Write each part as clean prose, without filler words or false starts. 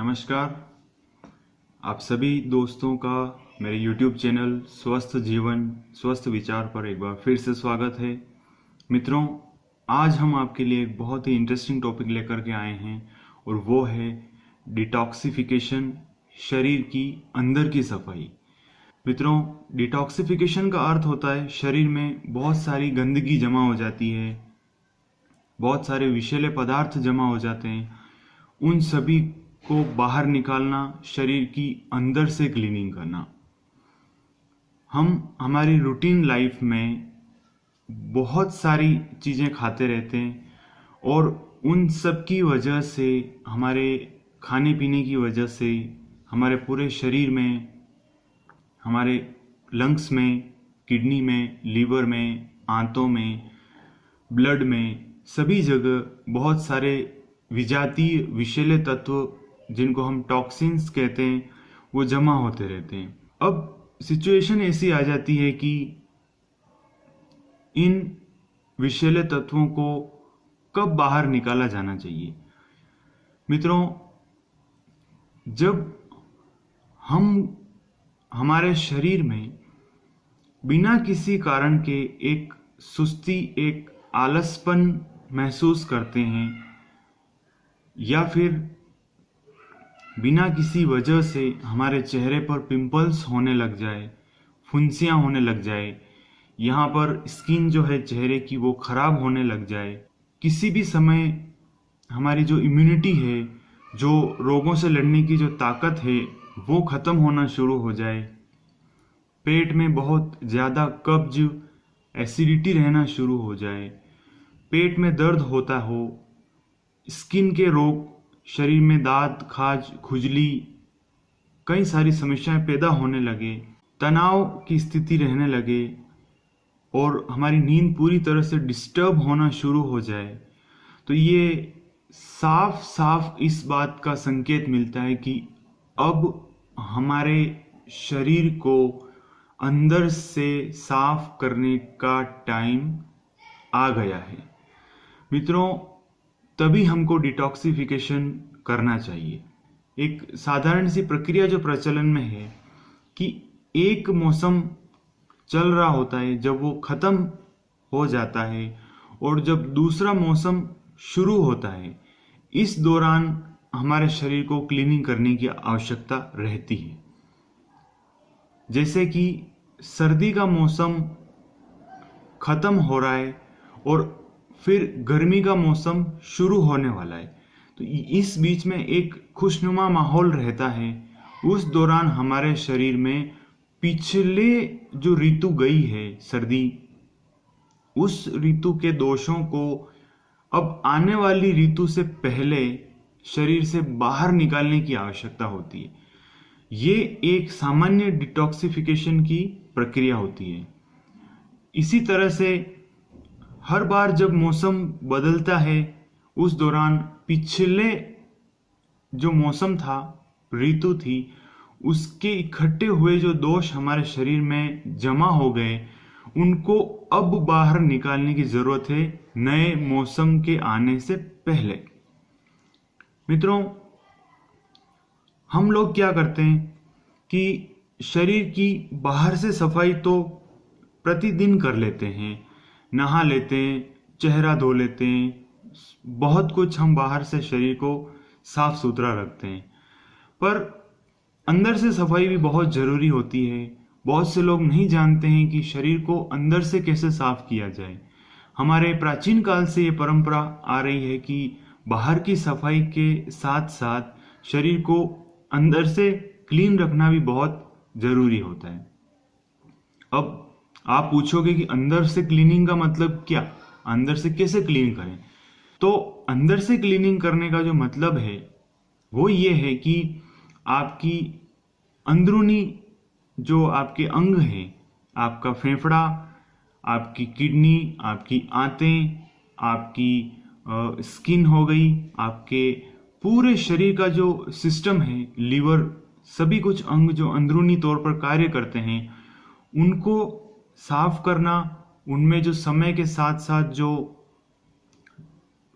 नमस्कार। आप सभी दोस्तों का मेरे YouTube चैनल स्वस्थ जीवन स्वस्थ विचार पर एक बार फिर से स्वागत है। मित्रों, आज हम आपके लिए एक बहुत ही इंटरेस्टिंग टॉपिक लेकर के आए हैं और वो है डिटॉक्सिफिकेशन, शरीर की अंदर की सफाई। मित्रों, डिटॉक्सिफिकेशन का अर्थ होता है शरीर में बहुत सारी गंदगी जमा हो जाती है, बहुत सारे विषैले पदार्थ जमा हो जाते हैं, उन सभी को बाहर निकालना, शरीर की अंदर से क्लीनिंग करना। हम हमारी रूटीन लाइफ में बहुत सारी चीज़ें खाते रहते हैं और उन सब की वजह से, हमारे खाने पीने की वजह से हमारे पूरे शरीर में, हमारे लंग्स में, किडनी में, लीवर में, आंतों में, ब्लड में, सभी जगह बहुत सारे विजातीय विषैले तत्व जिनको हम टॉक्सिन्स कहते हैं वो जमा होते रहते हैं। अब सिचुएशन ऐसी आ जाती है कि इन विषैले तत्वों को कब बाहर निकाला जाना चाहिए। मित्रों, जब हम हमारे शरीर में बिना किसी कारण के एक सुस्ती, एक आलसपन महसूस करते हैं या फिर बिना किसी वजह से हमारे चेहरे पर पिंपल्स होने लग जाए, फुंसियाँ होने लग जाए, यहाँ पर स्किन जो है चेहरे की वो खराब होने लग जाए, किसी भी समय हमारी जो इम्यूनिटी है, जो रोगों से लड़ने की जो ताकत है वो ख़त्म होना शुरू हो जाए, पेट में बहुत ज़्यादा कब्ज, एसिडिटी रहना शुरू हो जाए, पेट में दर्द होता हो, स्किन के रोग, शरीर में दाद, खाज, खुजली, कई सारी समस्याएं पैदा होने लगे, तनाव की स्थिति रहने लगे और हमारी नींद पूरी तरह से डिस्टर्ब होना शुरू हो जाए, तो ये साफ साफ इस बात का संकेत मिलता है कि अब हमारे शरीर को अंदर से साफ करने का टाइम आ गया है। मित्रों, तभी हमको डिटॉक्सिफिकेशन करना चाहिए। एक साधारण सी प्रक्रिया जो प्रचलन में है कि एक मौसम चल रहा होता है, जब वो ख़त्म हो जाता है और जब दूसरा मौसम शुरू होता है, इस दौरान हमारे शरीर को क्लीनिंग करने की आवश्यकता रहती है। जैसे कि सर्दी का मौसम ख़त्म हो रहा है और फिर गर्मी का मौसम शुरू होने वाला है, तो इस बीच में एक खुशनुमा माहौल रहता है। उस दौरान हमारे शरीर में पिछले जो ऋतु गई है सर्दी, उस ऋतु के दोषों को अब आने वाली ऋतु से पहले शरीर से बाहर निकालने की आवश्यकता होती है। ये एक सामान्य डिटॉक्सिफिकेशन की प्रक्रिया होती है। इसी तरह से हर बार जब मौसम बदलता है, उस दौरान पिछले जो मौसम था, ऋतु थी, उसके इकट्ठे हुए जो दोष हमारे शरीर में जमा हो गए, उनको अब बाहर निकालने की जरूरत है नए मौसम के आने से पहले। मित्रों, हम लोग क्या करते हैं कि शरीर की बाहर से सफाई तो प्रतिदिन कर लेते हैं, नहा लेते हैं, चेहरा धो लेते हैं, बहुत कुछ हम बाहर से शरीर को साफ सुथरा रखते हैं, पर अंदर से सफाई भी बहुत ज़रूरी होती है। बहुत से लोग नहीं जानते हैं कि शरीर को अंदर से कैसे साफ किया जाए। हमारे प्राचीन काल से ये परंपरा आ रही है कि बाहर की सफाई के साथ साथ शरीर को अंदर से क्लीन रखना भी बहुत ज़रूरी होता है। अब आप पूछोगे कि अंदर से क्लीनिंग का मतलब क्या, अंदर से कैसे क्लीन करें? तो अंदर से क्लीनिंग करने का जो मतलब है वो ये है कि आपकी अंदरूनी जो आपके अंग हैं, आपका फेफड़ा, आपकी किडनी, आपकी आंतें, आपकी स्किन हो गई, आपके पूरे शरीर का जो सिस्टम है, लीवर, सभी कुछ अंग जो अंदरूनी तौर पर कार्य करते हैं, उनको साफ करना, उनमें जो समय के साथ साथ जो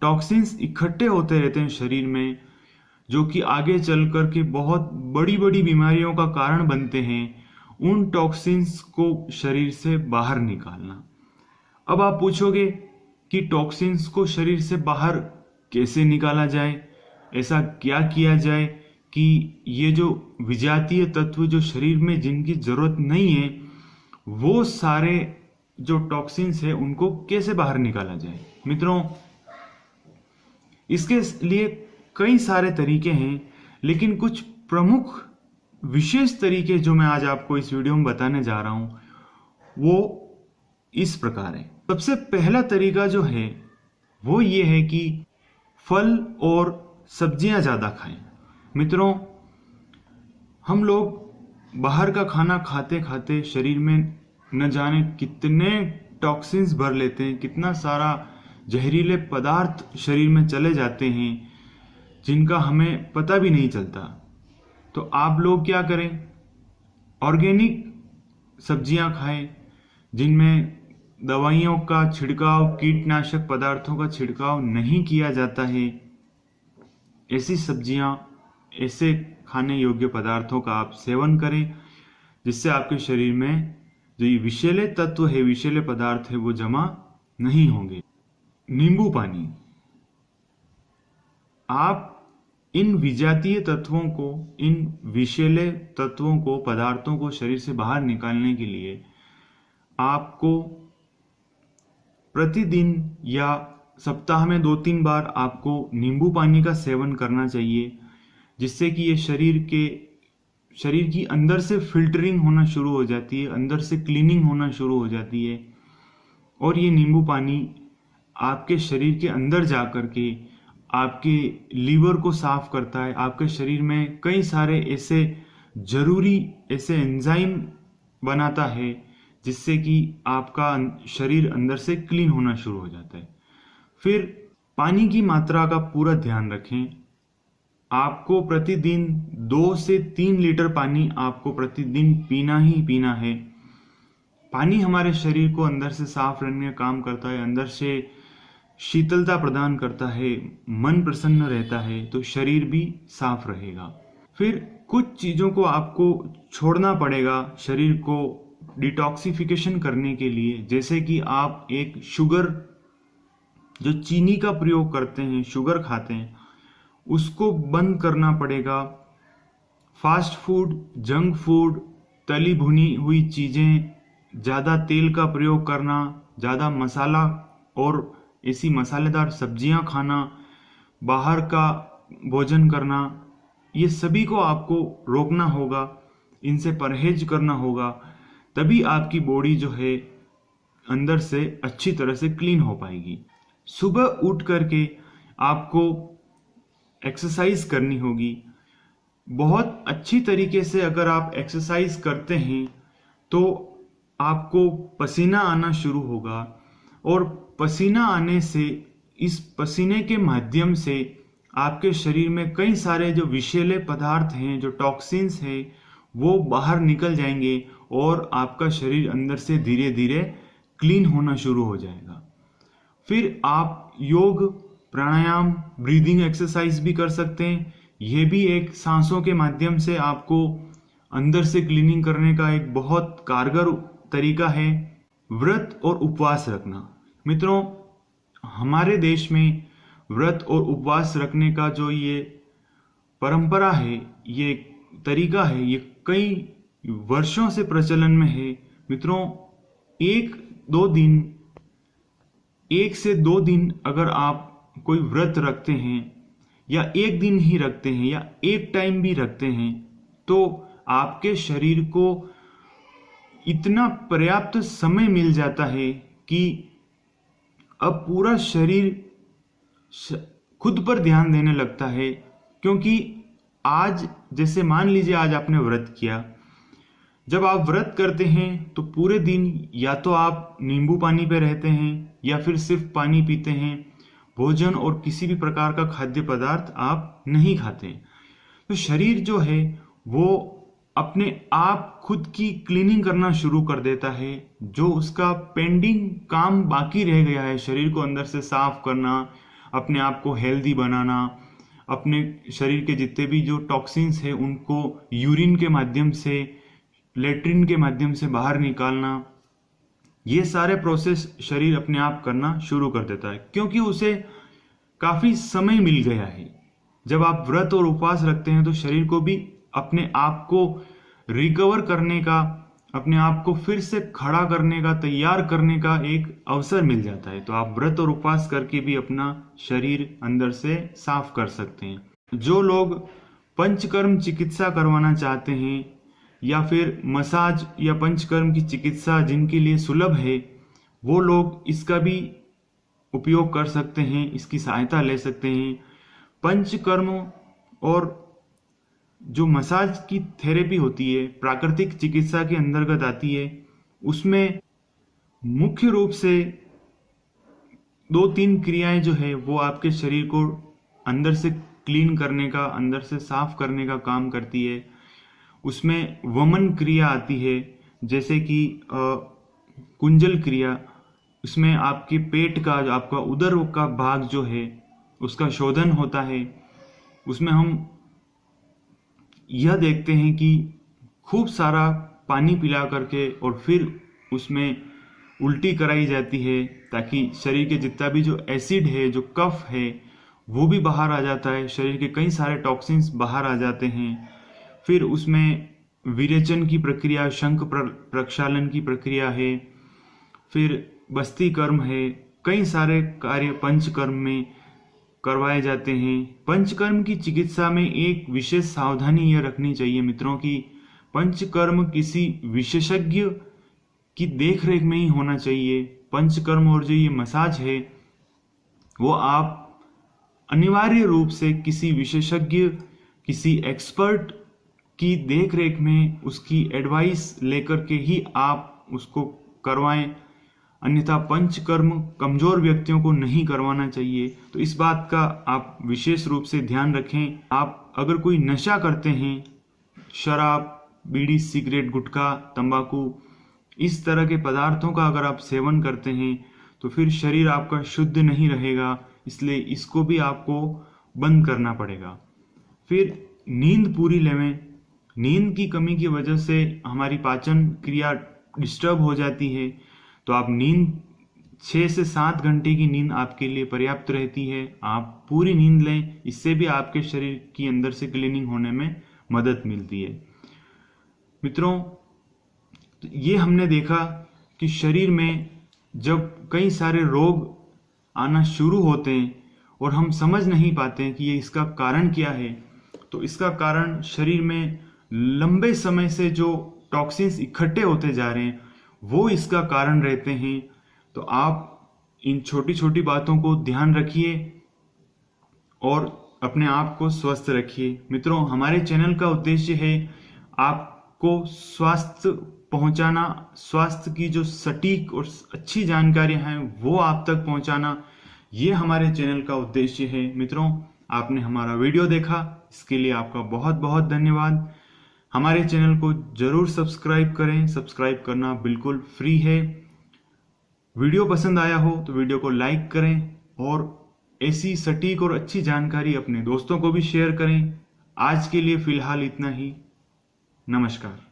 टॉक्सिन्स इकट्ठे होते रहते हैं शरीर में, जो कि आगे चल कर के बहुत बड़ी बड़ी बीमारियों का कारण बनते हैं, उन टॉक्सिन्स को शरीर से बाहर निकालना। अब आप पूछोगे कि टॉक्सिन्स को शरीर से बाहर कैसे निकाला जाए, ऐसा क्या किया जाए कि ये जो विजातीय तत्व जो शरीर में जिनकी जरूरत नहीं है, वो सारे जो टॉक्सिन्स है उनको कैसे बाहर निकाला जाए। मित्रों, इसके लिए कई सारे तरीके हैं, लेकिन कुछ प्रमुख विशेष तरीके जो मैं आज आपको इस वीडियो में बताने जा रहा हूं वो इस प्रकार है। सबसे पहला तरीका जो है वो ये है कि फल और सब्जियां ज्यादा खाएं। मित्रों, हम लोग बाहर का खाना खाते खाते शरीर में न जाने कितने टॉक्सिन्स भर लेते हैं, कितना सारा जहरीले पदार्थ शरीर में चले जाते हैं जिनका हमें पता भी नहीं चलता। तो आप लोग क्या करें, ऑर्गेनिक सब्जियां खाएं जिनमें दवाइयों का छिड़काव, कीटनाशक पदार्थों का छिड़काव नहीं किया जाता है। ऐसी सब्जियां, ऐसे खाने योग्य पदार्थों का आप सेवन करें, जिससे आपके शरीर में जो ये विषैले तत्व है, विषैले पदार्थ है, वो जमा नहीं होंगे। नींबू पानी, आप इन विजातीय तत्वों को, इन विषैले तत्वों को, पदार्थों को शरीर से बाहर निकालने के लिए आपको प्रतिदिन या सप्ताह में 2-3 बार आपको नींबू पानी का सेवन करना चाहिए, जिससे कि ये शरीर की अंदर से फिल्टरिंग होना शुरू हो जाती है, अंदर से क्लीनिंग होना शुरू हो जाती है। और ये नींबू पानी आपके शरीर के अंदर जा कर के आपके लीवर को साफ करता है। आपके शरीर में कई सारे ऐसे जरूरी ऐसे एंजाइम बनाता है जिससे कि आपका शरीर अंदर से क्लीन होना शुरू हो जाता है। फिर पानी की मात्रा का पूरा ध्यान रखें। आपको प्रतिदिन 2 से 3 लीटर पानी आपको प्रतिदिन पीना ही पीना है। पानी हमारे शरीर को अंदर से साफ रखने का काम करता है, अंदर से शीतलता प्रदान करता है, मन प्रसन्न रहता है, तो शरीर भी साफ रहेगा। फिर कुछ चीजों को आपको छोड़ना पड़ेगा शरीर को डिटॉक्सिफिकेशन करने के लिए, जैसे कि आप एक शुगर, जो चीनी का प्रयोग करते हैं, शुगर खाते हैं, उसको बंद करना पड़ेगा। फास्ट फूड, जंक फूड, तली भुनी हुई चीजें, ज्यादा तेल का प्रयोग करना, ज्यादा मसाला और ऐसी मसालेदार सब्जियां खाना, बाहर का भोजन करना, ये सभी को आपको रोकना होगा, इनसे परहेज करना होगा। तभी आपकी बॉडी जो है अंदर से अच्छी तरह से क्लीन हो पाएगी। सुबह उठ करके आपको एक्सरसाइज करनी होगी। बहुत अच्छी तरीके से अगर आप एक्सरसाइज करते हैं तो आपको पसीना आना शुरू होगा, और पसीना आने से, इस पसीने के माध्यम से आपके शरीर में कई सारे जो विषैले पदार्थ हैं, जो टॉक्सिन्स हैं, वो बाहर निकल जाएंगे और आपका शरीर अंदर से धीरे धीरे क्लीन होना शुरू हो जाएगा। फिर आप योग, प्राणायाम, ब्रीदिंग एक्सरसाइज भी कर सकते हैं। यह भी एक सांसों के माध्यम से आपको अंदर से क्लीनिंग करने का एक बहुत कारगर तरीका है। व्रत और उपवास रखना। मित्रों, हमारे देश में व्रत और उपवास रखने का जो ये परंपरा है, ये तरीका है, ये कई वर्षों से प्रचलन में है। मित्रों, 1 से 2 दिन अगर आप कोई व्रत रखते हैं, या 1 दिन ही रखते हैं, या एक टाइम भी रखते हैं, तो आपके शरीर को इतना पर्याप्त समय मिल जाता है कि अब पूरा शरीर खुद पर ध्यान देने लगता है। क्योंकि आज, जैसे मान लीजिए आज आपने व्रत किया, जब आप व्रत करते हैं तो पूरे दिन या तो आप नींबू पानी पे रहते हैं या फिर सिर्फ पानी पीते हैं, भोजन और किसी भी प्रकार का खाद्य पदार्थ आप नहीं खाते। तो शरीर जो है वो अपने आप खुद की क्लीनिंग करना शुरू कर देता है। जो उसका पेंडिंग काम बाकी रह गया है, शरीर को अंदर से साफ करना, अपने आप को हेल्दी बनाना, अपने शरीर के जितने भी जो टॉक्सिन्स है उनको यूरिन के माध्यम से, लेट्रिन के माध्यम से बाहर निकालना, ये सारे प्रोसेस शरीर अपने आप करना शुरू कर देता है, क्योंकि उसे काफी समय मिल गया है। जब आप व्रत और उपवास रखते हैं तो शरीर को भी अपने आप को रिकवर करने का, अपने आप को फिर से खड़ा करने का, तैयार करने का एक अवसर मिल जाता है। तो आप व्रत और उपवास करके भी अपना शरीर अंदर से साफ कर सकते हैं। जो लोग पंचकर्म चिकित्सा करवाना चाहते हैं या फिर मसाज या पंचकर्म की चिकित्सा जिनके लिए सुलभ है, वो लोग इसका भी उपयोग कर सकते हैं, इसकी सहायता ले सकते हैं। पंचकर्म और जो मसाज की थेरेपी होती है, प्राकृतिक चिकित्सा के अंतर्गत आती है, उसमें मुख्य रूप से 2-3 क्रियाएं जो है वो आपके शरीर को अंदर से क्लीन करने का, अंदर से साफ करने का काम करती है। उसमें वमन क्रिया आती है, जैसे कि कुंजल क्रिया। उसमें आपके पेट का, जो आपका उदर का भाग जो है उसका शोधन होता है। उसमें हम यह देखते हैं कि खूब सारा पानी पिला करके और फिर उसमें उल्टी कराई जाती है, ताकि शरीर के जितना भी जो एसिड है, जो कफ है, वो भी बाहर आ जाता है। शरीर के कई सारे टॉक्सिन्स बाहर आ जाते हैं। फिर उसमें विरेचन की प्रक्रिया, शंख प्रक्षालन की प्रक्रिया है, फिर बस्ती कर्म है। कई सारे कार्य पंचकर्म में करवाए जाते हैं। पंचकर्म की चिकित्सा में एक विशेष सावधानी यह रखनी चाहिए मित्रों की पंचकर्म किसी विशेषज्ञ की देखरेख में ही होना चाहिए। पंचकर्म और जो ये मसाज है वो आप अनिवार्य रूप से किसी विशेषज्ञ, किसी एक्सपर्ट की देखरेख में, उसकी एडवाइस लेकर के ही आप उसको करवाएं। अन्यथा पंचकर्म कमजोर व्यक्तियों को नहीं करवाना चाहिए। तो इस बात का आप विशेष रूप से ध्यान रखें। आप अगर कोई नशा करते हैं, शराब, बीड़ी, सिगरेट, गुटखा, तंबाकू, इस तरह के पदार्थों का अगर आप सेवन करते हैं तो फिर शरीर आपका शुद्ध नहीं रहेगा, इसलिए इसको भी आपको बंद करना पड़ेगा। फिर नींद पूरी लेवें। नींद की कमी की वजह से हमारी पाचन क्रिया डिस्टर्ब हो जाती है, तो आप नींद 6 से 7 घंटे की नींद आपके लिए पर्याप्त रहती है। आप पूरी नींद लें, इससे भी आपके शरीर की अंदर से क्लीनिंग होने में मदद मिलती है। मित्रों, ये हमने देखा कि शरीर में जब कई सारे रोग आना शुरू होते हैं और हम समझ नहीं पाते हैं कि ये इसका कारण क्या है, तो इसका कारण शरीर में लंबे समय से जो टॉक्सिन्स इकट्ठे होते जा रहे हैं वो इसका कारण रहते हैं। तो आप इन छोटी छोटी बातों को ध्यान रखिए और अपने आप को स्वस्थ रखिए। मित्रों, हमारे चैनल का उद्देश्य है आपको स्वास्थ्य पहुंचाना, स्वास्थ्य की जो सटीक और अच्छी जानकारियां हैं वो आप तक पहुंचाना, ये हमारे चैनल का उद्देश्य है। मित्रों, आपने हमारा वीडियो देखा, इसके लिए आपका बहुत बहुत धन्यवाद। हमारे चैनल को जरूर सब्सक्राइब करें। सब्सक्राइब करना बिल्कुल फ्री है। वीडियो पसंद आया हो तो वीडियो को लाइक करें और ऐसी सटीक और अच्छी जानकारी अपने दोस्तों को भी शेयर करें। आज के लिए फिलहाल इतना ही। नमस्कार।